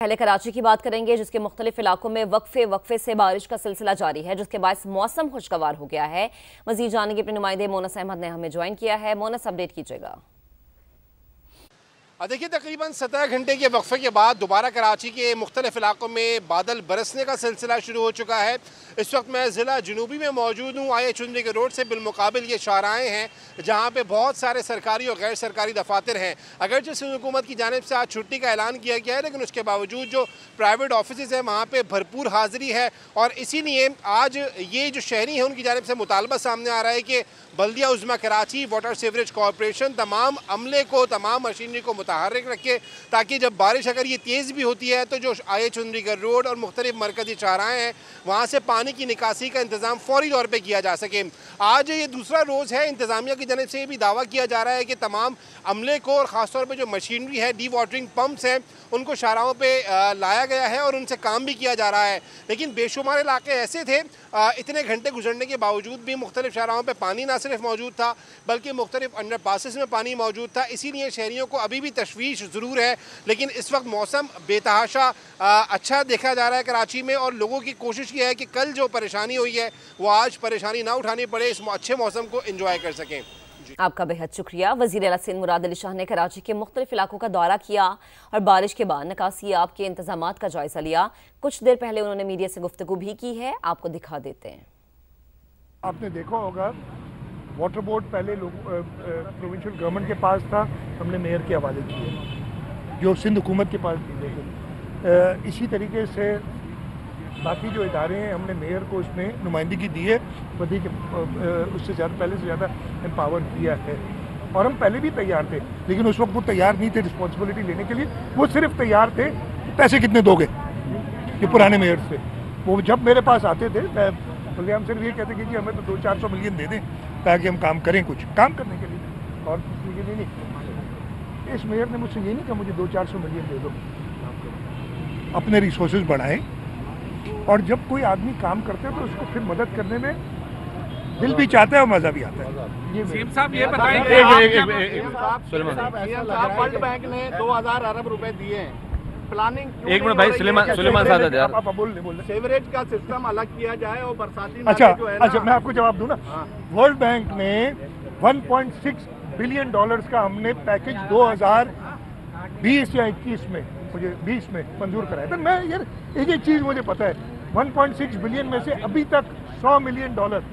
पहले कराची की बात करेंगे, जिसके मुख्तलिफ इलाकों में वक्फे से बारिश का सिलसिला जारी है, जिसके बायस मौसम खुशगवार हो गया है। मजीद जानने के अपने नुमाइंदे मोनस अहमद ने हमें ज्वाइन किया है। मोनस, अपडेट कीजिएगा। देखिए, तकरीबन 17 घंटे के वक्फे के बाद दोबारा कराची के मुख्तलिफ इलाकों में बादल बरसने का सिलसिला शुरू हो चुका है। इस वक्त मैं ज़िला जनूबी में मौजूद हूँ। आए चुनरी के रोड से बिलमुकाबिल ये शाहराएँ हैं जहाँ पे बहुत सारे सरकारी और गैर सरकारी दफातर हैं। अगरचे सिंध हुकूमत की जानिब से आज छुट्टी का ऐलान किया गया है, लेकिन उसके बावजूद जो प्राइवेट ऑफिस हैं वहाँ पर भरपूर हाज़िरी है। और इसीलिए आज ये जो शहरी हैं उनकी जानिब से मुतालबा सामने आ रहा है कि बल्दिया उज़्मा कराची वाटर सीवरेज कॉरपोरेशन तमाम अमले को, तमाम मशीनरी को मुतहर्रिक रखे, ताकि जब बारिश अगर ये तेज़ भी होती है तो जो आए चुनरीगढ़ रोड और मुख्तलिफ मरकज़ी शाहराएँ हैं वहाँ से पानी की निकासी का इंतज़ाम फौरी तौर पर किया जा सके। आज ये दूसरा रोज़ है। इंतज़ामिया की जानिब से ये भी दावा किया जा रहा है कि तमाम अमले को और ख़ासतौर पर जो मशीनरी है, डी वाटरिंग पम्प्स हैं, उनको शाहराओं पर लाया गया है और उनसे काम भी किया जा रहा है। लेकिन बेशुमार इलाके ऐसे थे, इतने घंटे गुजरने के बावजूद भी मुख्तलिफ शाहराओं पर पानी ना सिर्फ मौजूद था बल्कि मुख्तलिफ अंडर पासिस में पानी मौजूद था। इसीलिए शहरियों को अभी भी तशवीश ज़रूर है, लेकिन इस वक्त मौसम बेतहाशा अच्छा देखा जा रहा है कराची में। और लोगों की कोशिश ये है कि कल जो परेशानी हुई है वो आज परेशानी ना उठानी पड़े, इस अच्छे मौसम को एंजॉय कर सकें। आपका बेहद शुक्रिया। वज़ीर आला सिंध मुराद अली शाह ने कराची के मुख्तलिफ इलाकों का दौरा किया और बारिश के बाद निकासी आब के इंतजामात का जायजा लिया। कुछ देर पहले उन्होंने मीडिया से गुफ्तगू भी की है, आपको दिखा देते हैं। आपने देखा होगा वाटर बोर्ड पहले प्रोविंशियल गवर्नमेंट के पास था, हमने मेयर के हवाले किए, जो सिंध हुकूमत के पास थी। लेकिन इसी तरीके से बाकी जो इदारे हैं हमने मेयर को इसमें नुमाइंदगी दी है, उससे ज़्यादा पहले से ज़्यादा एम्पावर किया है। और हम पहले भी तैयार थे, लेकिन उस वक्त वो तैयार नहीं थे रिस्पॉन्सिबिलिटी लेने के लिए। वो सिर्फ तैयार थे पैसे कितने दोगे, ये पुराने मेयर से। वो जब मेरे पास आते थे हम सिर्फ ये कहते कि हमें तो 200-400 मिलियन दे दें ताकि हम काम करें, कुछ काम करने के लिए और किसी के लिए नहीं। इस मेयर ने मुझसे ये नहीं कहा मुझे 200-400 मिलियन दे दो, अपने रिसोर्सेज बढ़ाएं। और जब कोई आदमी काम करते हैं तो उसको फिर मदद करने में दिल भी चाहता है और मज़ा भी आता है। ये साहब ये बताएंगे, वर्ल्ड बैंक ने 2000 अरब रुपए दिए हैं, प्लानिंग एक मिनट भाई, सुलेमान साहब आप बोल सीवरेज का सिस्टम अलग किया जाए और बरसाती अच्छा मैं आपको जवाब दूं ना। वर्ल्ड बैंक ने 1.6 बिलियन डॉलर्स का हमने पैकेज 2020 या 21 में, मुझे 20 में मंजूर कराया था। मैं यार एक चीज़ मुझे पता है, 1.6 बिलियन में से अभी तक 100 मिलियन डॉलर,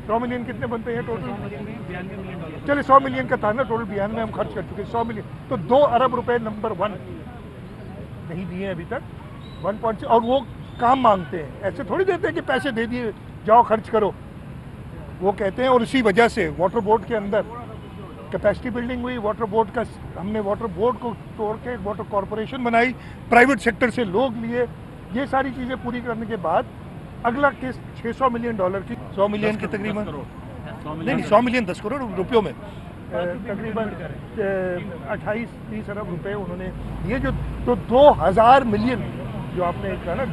100 मिलियन कितने बनते हैं टोटल? चलिए 100 मिलियन का था ना टोटल, 92 में हम खर्च कर चुके 100 मिलियन, तो 2 अरब रुपए नंबर 1 नहीं दिए अभी तक 1.6। और वो काम मांगते हैं, ऐसे थोड़ी देते हैं कि पैसे दे दिए जाओ खर्च करो, वो कहते हैं। और इसी वजह से वाटर बोर्ड के अंदर कैपेसिटी बिल्डिंग हुई, वाटर बोर्ड का हमने वाटर बोर्ड को तोड़ के वाटर कॉरपोरेशन बनाई, प्राइवेट सेक्टर से लोग लिए। ये सारी चीज़ें पूरी करने के बाद अगला किस्त 600 मिलियन डॉलर की, 100 मिलियन की तकरीबन, नहीं 100 मिलियन 10 करोड़ रुपयों में तकरीबन 28-30 अरब रुपए उन्होंने दिए। जो तो 2000 मिलियन जो आपने कहा ना,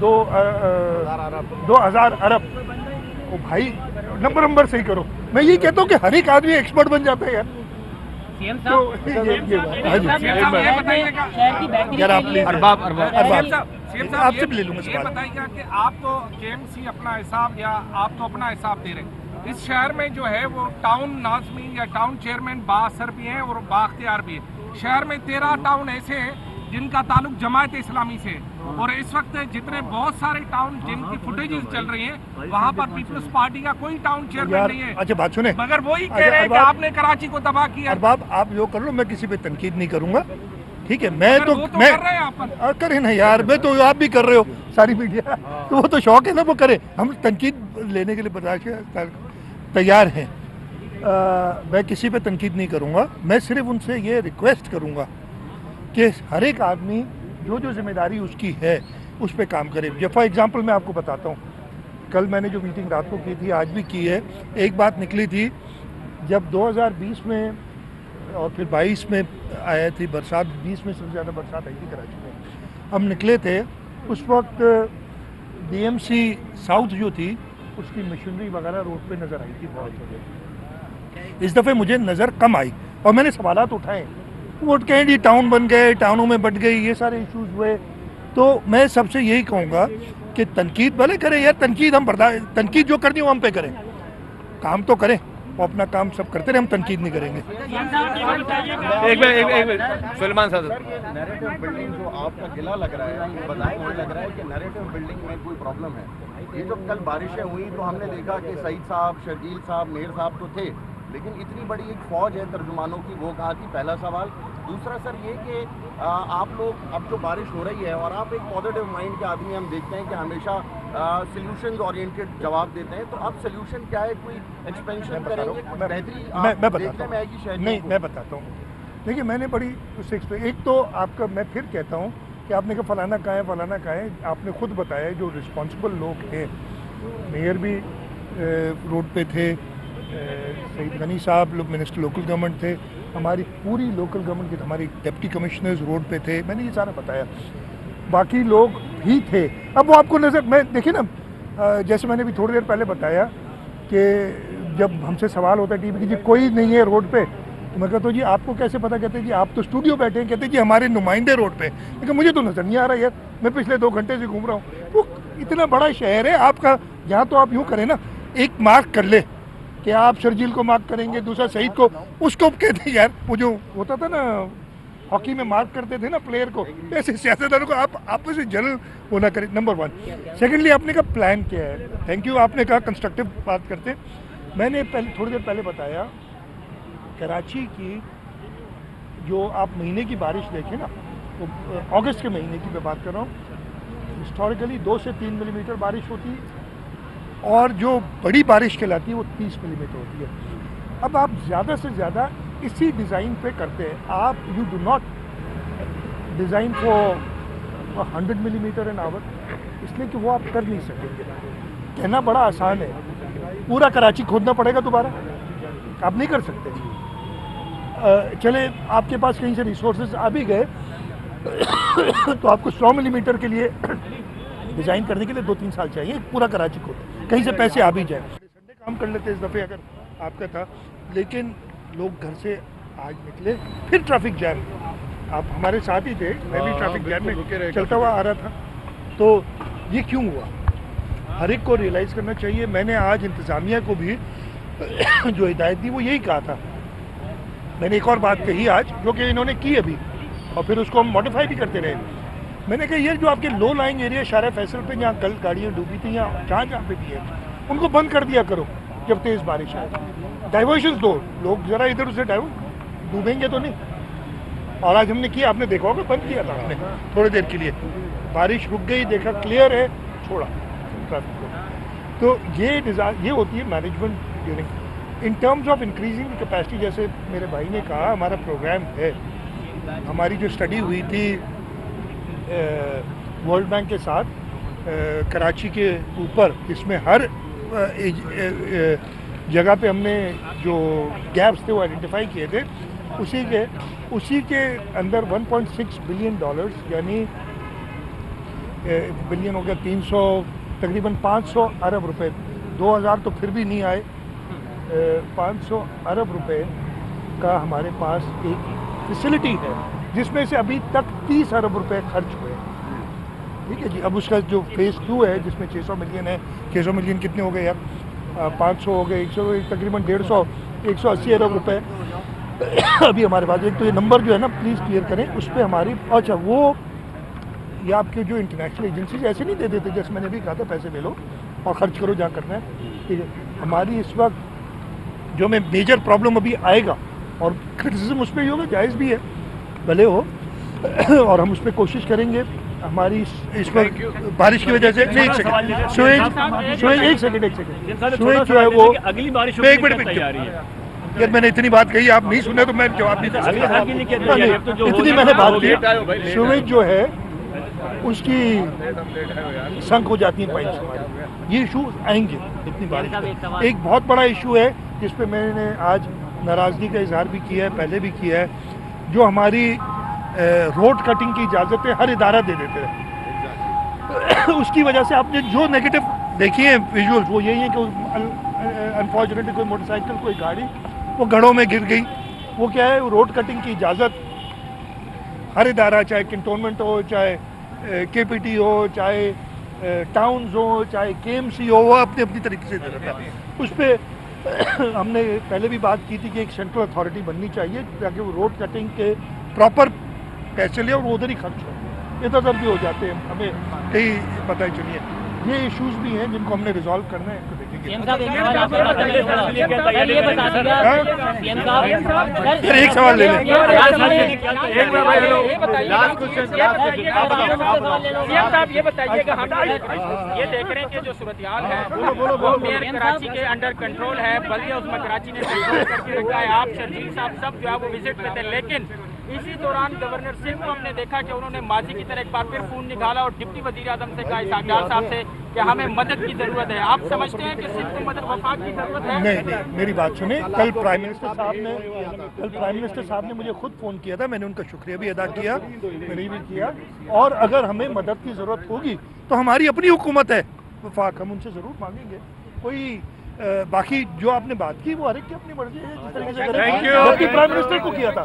2000 अरब, ओ भाई नंबर सही करो। मैं ये कहता हूँ कि हर एक आदमी एक्सपर्ट बन जाता है यार। तो आपसे भी ले लूँगा सवाल। बताइएगा कि आप तो KMC अपना हिसाब या आप तो अपना हिसाब दे रहे हैं, इस शहर में जो है वो टाउन नाज़मीन या टाउन चेयरमैन बाअसर भी हैं और बाअख्तियार भी है। शहर में 13 टाउन ऐसे हैं जिनका ताल्लुक जमात इस्लामी से है, और इस वक्त जितने बहुत सारे टाउन जिनकी फुटेजेस चल रही हैं वहाँ पर पीपल्स पार्टी का कोई टाउन चेयरमैन नहीं है। अच्छा बात सुने, मगर वही कह रहे हैं कि आपने कराची को तबाह किया। अरबाब आप जो कर लो, मैं किसी पे तनकीद नहीं करूंगा, ठीक है? मैं तो मैं कर रहे हैं करे ना यार, मैं तो आप भी कर रहे हो, सारी मीडिया, तो वो तो शौक है ना, वो करे। हम तनकीद लेने के लिए बर्दाश्त तैयार हैं। मैं किसी पे तनकीद नहीं करूँगा, मैं सिर्फ उनसे ये रिक्वेस्ट करूँगा कि हर एक आदमी जो जिम्मेदारी उसकी है उस पर काम करे। जब फॉर एग्ज़ाम्पल मैं आपको बताता हूँ, कल मैंने जो मीटिंग रात को की थी, आज भी की है, एक बात निकली थी। जब 2020 में और फिर 22 में आया थी बरसात, 20 में सबसे ज़्यादा बरसात आई थी कराची में, हम निकले थे उस वक्त DMC साउथ जो थी उसकी मशीनरी वगैरह रोड पे नज़र आई थी बहुत जगह। इस दफ़े मुझे नज़र कम आई और मैंने सवालात उठाए। वो कहें जी टाउन बन गए, टाउनों में बट गई, ये सारे इश्यूज हुए। तो मैं सबसे यही कहूँगा कि तनकीद भले करें यार, तनकीद जो करनी हो हम पे करें, काम तो करें, वो अपना काम सब करते रहे, हम तनकीद नहीं करेंगे। एक मिनट सुलेमान साहब, नैरेटिव बिल्डिंग जो आपका गिला लग रहा है, बताएं मुझे लग रहा है कि नैरेटिव बिल्डिंग में कोई प्रॉब्लम है। ये जो कल बारिशें हुई तो हमने देखा कि सईद साहब, शर्जील साहब, मेयर साहब तो थे, लेकिन इतनी बड़ी एक फौज है तर्जुमानों की, वो कहाँ थी? पहला सवाल। दूसरा सर ये कि आप लोग अब जो बारिश हो रही है और आप एक पॉजिटिव माइंड के आदमी, हम देखते हैं कि हमेशा सॉल्यूशंस ओरिएंटेड जवाब देते हैं, तो अब सॉल्यूशन क्या है? कोई एक्सपेंशन करेंगे, मैं बताता हूँ, नहीं मैं बताता हूँ। देखिए मैंने बड़ी एक तो आपका मैं फिर कहता हूँ कि आपने कहा फलाना कहाँ है, फलाना कहाँ है, आपने खुद बताया जो रिस्पॉन्सिबल लोग हैं, मेयर भी रोड पे थे, सईद गनी साहब मिनिस्टर लोकल गवर्नमेंट थे, हमारी पूरी लोकल गवर्नमेंट के हमारी डिप्टी कमिश्नर्स रोड पे थे, मैंने ये सारा बताया, बाकी लोग भी थे। अब वो आपको नज़र मैं देखिए ना, जैसे मैंने भी थोड़ी देर पहले बताया कि जब हमसे सवाल होता है टीवी की जी कोई नहीं है रोड पे, तो मैं कहता हूँ जी आपको कैसे पता? कहते हैं जी आप तो स्टूडियो बैठे हैं, कहते हैं जी हमारे नुमाइंदे रोड पे, लेकिन मुझे तो नज़र नहीं आ रहा यार, मैं पिछले 2 घंटे से घूम रहा हूँ। वो इतना बड़ा शहर है आपका, यहाँ तो आप यूँ करें ना, एक मार्क कर ले कि आप शर्जील को मार्क करेंगे, दूसरा सईद को, उसको कहते हैं यार वो जो होता था ना हॉकी में मार्क करते थे ना प्लेयर को, ऐसे सियासतदानों को आप आपस में जल वो ना करें, नंबर 1। सेकेंडली आपने कहा प्लान क्या है, थैंक यू, आपने कहा कंस्ट्रक्टिव बात करते हैं। मैंने थोड़ी देर पहले बताया कराची की जो आप महीने की बारिश देखें ना, तो अगस्त के महीने की मैं बात कर रहा हूँ, हिस्टोरिकली 2 से 3 मिलीमीटर बारिश होती है और जो बड़ी बारिश कहलाती है वो 30 मिलीमीटर होती है। अब आप ज़्यादा से ज़्यादा इसी डिज़ाइन पे करते हैं, आप you do not design for 100 millimetre an hour, इसलिए कि वो आप कर नहीं सकेंगे। कहना बड़ा आसान है, पूरा कराची खोदना पड़ेगा दोबारा, आप नहीं कर सकते। चले आपके पास कहीं से रिसोर्सेज आ भी गए तो आपको 100 मिलीमीटर के लिए डिज़ाइन करने के लिए 2-3 साल चाहिए, पूरा कराची खोद, कहीं से पैसे आ भी जाए। संडे काम कर लेते इस दफ़े अगर आपका था, लेकिन लोग घर से आज निकले, फिर ट्रैफिक जैम, आप हमारे साथ ही थे, मैं भी ट्रैफिक जैम में चलता हुआ आ रहा था। तो ये क्यों हुआ, हर एक को रियलाइज़ करना चाहिए। मैंने आज इंतज़ामिया को भी जो हिदायत दी वो यही कहा था, मैंने एक और बात कही आज जो कि इन्होंने की अभी, और फिर उसको हम मॉडिफाई भी करते रहे। मैंने कहा ये जो आपके लो लाइंग एरिया शारा फैसल पे जहाँ कल गाड़ियाँ डूबी थी या जहाँ पे भी है, उनको बंद कर दिया करो जब तेज़ बारिश आए, डाइवर्शंस दो, लोग ज़रा इधर उधर डूबेंगे तो नहीं। और आज हमने किया, आपने देखा होगा, बंद किया था हमने थोड़ी देर के लिए, बारिश रुक गई, देखा क्लियर है, छोड़ा ट्रैफिक को। तो ये होती है management during in terms of increasing the capacity. जैसे मेरे भाई ने कहा, हमारा प्रोग्राम है, हमारी जो स्टडी हुई थी वर्ल्ड बैंक के साथ कराची के ऊपर, इसमें हर जगह पे हमने जो गैप्स थे वो आइडेंटिफाई किए थे, उसी के अंदर $1.6 बिलियन, यानी बिलियन हो गया 300, तकरीबन 500 अरब रुपए, 2000 तो फिर भी नहीं आए, 500 अरब रुपए का हमारे पास एक फैसिलिटी है जिसमें से अभी तक 30 अरब रुपए खर्च हुए। ठीक है जी, अब उसका जो फेज़ 2 है जिसमें 600 मिलियन है, 600 मिलियन कितने हो गए यार, 500 हो गए, 100, तकरीबन 150, 180 अरब रुपए अभी हमारे पास। एक तो ये नंबर जो है ना प्लीज़ क्लियर करें, उस पर हमारी, अच्छा वो ये आपके जो इंटरनेशनल एजेंसीज ऐसे नहीं दे देते, जैसे मैंने भी कहा था पैसे ले लो और ख़र्च करो जहाँ करना है। ठीक है, हमारी इस वक्त जो में मेजर प्रॉब्लम अभी आएगा, और क्रिटिसिज्म उस पर ही होगा, जायज़ भी है, भले हो और हम उस पर कोशिश करेंगे। हमारी इस पर बारिश की वजह से नहीं, एक सेकंड सुएज जो है वो अगली बारिश एक मिनट यार, मैंने इतनी बात कही, आप नहीं सुने तो मैं जवाब नहीं दे सकता। इतनी मैंने बात की, सुएज जो है उसकी संक हो जाती है पाइप्स हमारी, ये इशू आएंगे इतनी बारिश। एक बहुत बड़ा इशू है जिस पे मैंने आज नाराज़गी का इजहार भी किया है, पहले भी किया है, जो हमारी रोड कटिंग की इजाज़तें हर इदारा दे देते हैं। उसकी वजह से आपने जो नेगेटिव देखी है विजुअल्स, वो यही है कि अनफॉर्चुनेटली कोई मोटरसाइकिल, कोई गाड़ी वो गढ़ों में गिर गई। वो क्या है, रोड कटिंग की इजाज़त हर इदारा, चाहे कंटोनमेंट हो, चाहे KPT हो, चाहे टाउन्स हो, चाहे KMC हो, वो अपनी अपनी तरीके से दे रहा था। उस पर हमने पहले भी बात की थी कि एक सेंट्रल अथॉरिटी बननी चाहिए ताकि वो रोड कटिंग के प्रॉपर पैसे ले और वो उधर ही खर्च हो। इधर उधर भी हो जाते हैं, हमें कहीं पता ही चलिए। ये इश्यूज भी हैं जिनको हमने रिजॉल्व करना है, इनको देखेंगे। फिर एक सवाल ले लें। ये बताइएगा, हम ये देख रहे हैं कि जो सूरत-ए-हाल है वो मेयर कराची के अंडर कंट्रोल है, बल्दिया उस्मा कराची ने कंट्रोल करके रखा है। आप शर्जील साहब सब जो है वो विजिट पे थे, लेकिन इसी दौरान गवर्नर सिंह को हमने देखा कि उन्होंने माजी की तरह एक बार फिर फोन निकाला और डिप्टी वजीर आजम से कहा, इसहाक साहब से, कि हमें मदद की जरूरत है। आप समझते हैं कि सिंध को मदद वफाक की जरूरत है? नहीं, मेरी बात सुने। कल प्राइम मिनिस्टर साहब ने मुझे खुद फ़ोन किया था, मैंने उनका शुक्रिया भी अदा किया, मैंने भी किया। और अगर हमें मदद की ज़रूरत होगी तो हमारी अपनी हुकूमत है वफाक, हम उनसे ज़रूर मांगेंगे। कोई बाकी जो आपने बात की वो हर एक की अपनी मर्जी है, जिस तरीके से प्राइम मिनिस्टर को किया था।